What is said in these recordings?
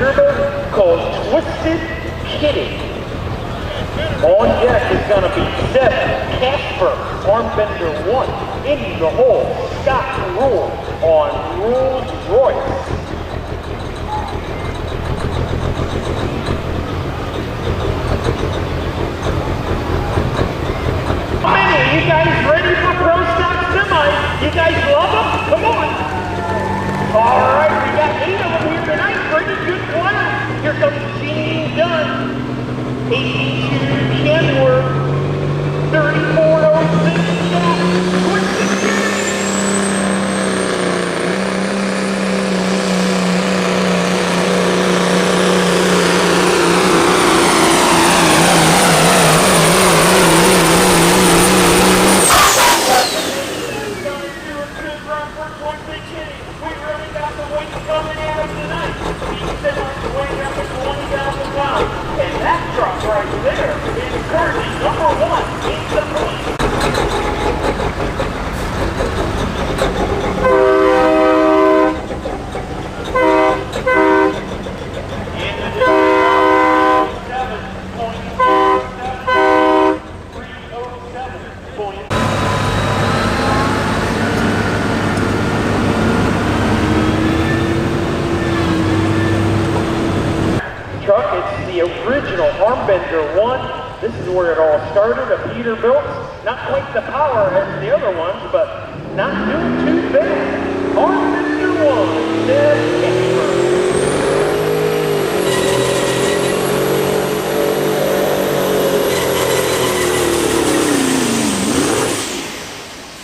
Peterbilt called Twisted Kitty. On deck is going to be Seth Casper, Armbender 1. In the hole, Scott Rule on Rolls Royce. You guys ready for Pro Stock Semis? You guys love them? Come on. All right, we got 8 of them here tonight. Pretty good class. Here comes Gene Dunn. 82 Kenworth. 3406 Jack. Twisted Kitty. Original Armbender 1. This is where it all started, a Peterbilt. Not quite the power as the other ones, but not doing too bad. Armbender 1, Seth Casper.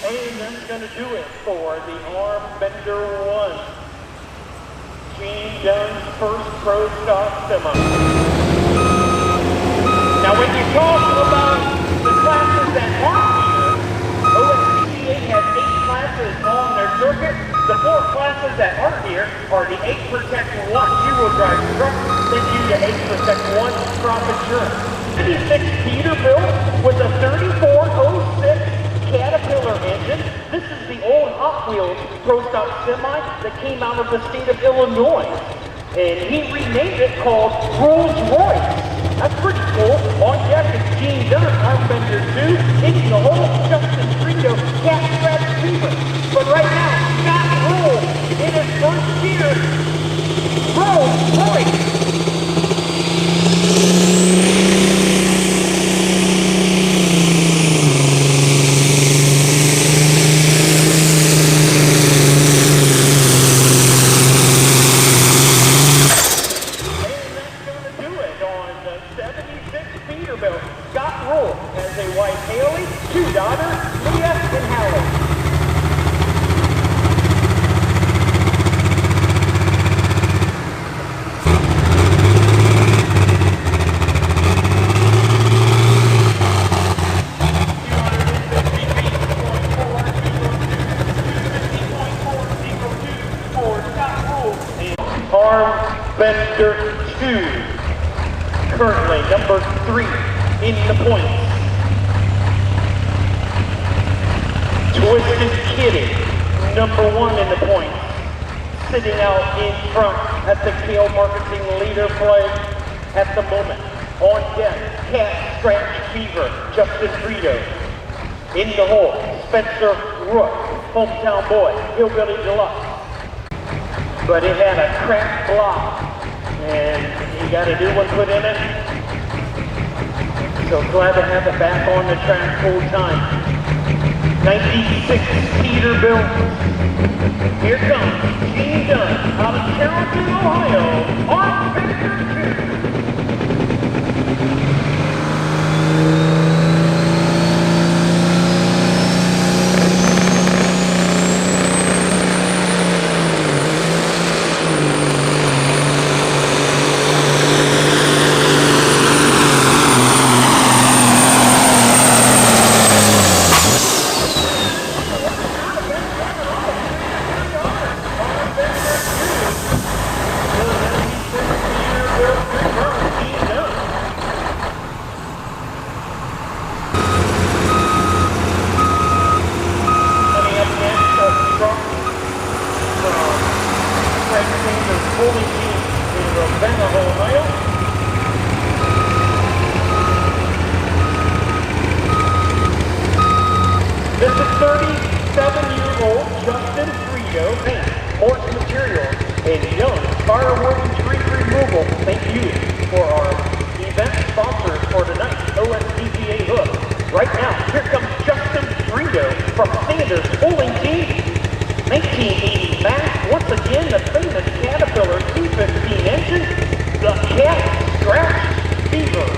And that's going to do it for the Armbender 1. Gene Dunn's first Pro Stock Semi. Now when you talk about the classes that aren't here, OSTPA has 8 classes on their circuit. The 4 classes that aren't here are the 8 Protect 1 two-wheel drive truck, then you the 8 Protect 1 crop insurance. 56 Peterbilt with a 3406 Caterpillar engine. This is the old Hot Wheels Pro Stock Semi that came out of the state of Illinois. And he renamed it called Rolls Royce. That's pretty cool. On deck is Gene Dunn, Armbender 2, in the hole, Justin Frito, Cat Scratch Fever. But right now, Scott Rule, in his first year, Rolls Royce. Scott Rule has a wife, Haley, 2 daughters, Leah and Hallie. Armbender 2, currently number 3 in the points. Twisted Kitty, number 1 in the points. Sitting out in front at the Kale Marketing Leader flag at the moment. On deck, Cat Scratch Fever, Justin Frito. In the hole, Spencer Rook, Hometown Boy, Hillbilly Deluxe. But it had a cracked block, and you got a new one put in it. So glad to have it back on the track full time. 96 Peterbilt. Here comes Gene Dunn out of Ashland, Ohio, Armbender 2. Peterbilt Ashland, Ohio. This is 37-year-old Justin Frito, paint, horse material, and young firewood tree removal. Thank you for our event sponsors for tonight, OSTPA Hook. Right now, here comes Justin Frito from Sanders Pulling Team, 1980 Mac. Once again, the famous Caterpillar 215 engine, the Cat Scratch Fever.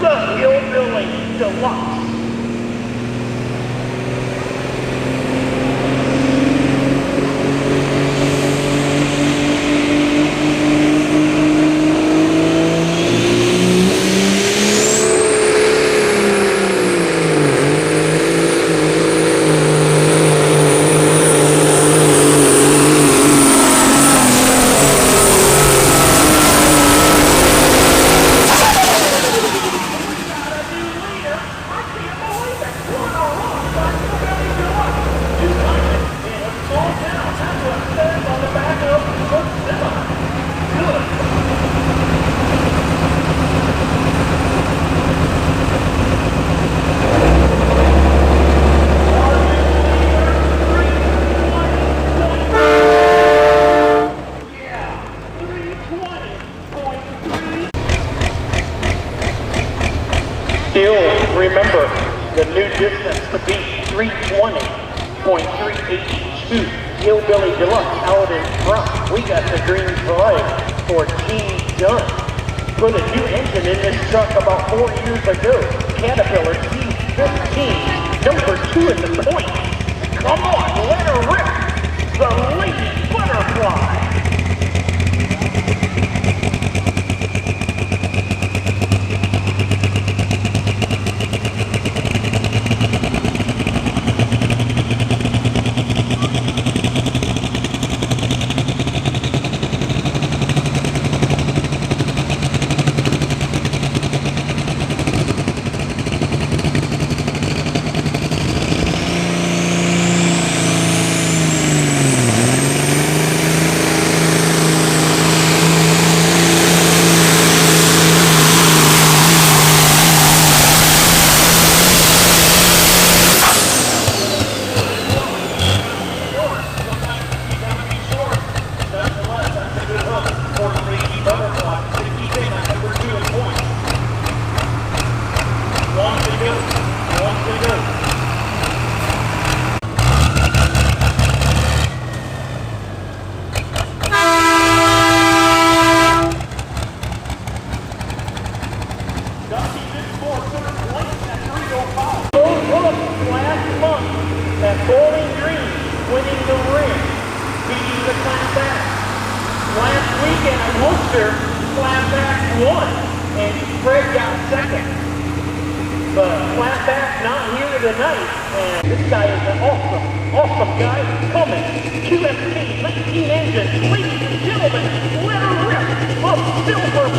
The Hillbilly Deluxe. Still, remember, the new distance to beat 320.382. Hillbilly Deluxe out in front. We got the green flag for Gene Dunn. Put a new engine in this truck about 4 years ago. Caterpillar T15, number 2 in the points. Come on, let her rip. The Lady Butterfly. That Bowling Green winning the ring, beating the Class Act. Last weekend in Worcester, Class Act won, and Fred got second. But Class Act not here tonight, and this guy is an awesome guy. Coming, QFT, 19 engines, ladies and gentlemen, let her rip, a silver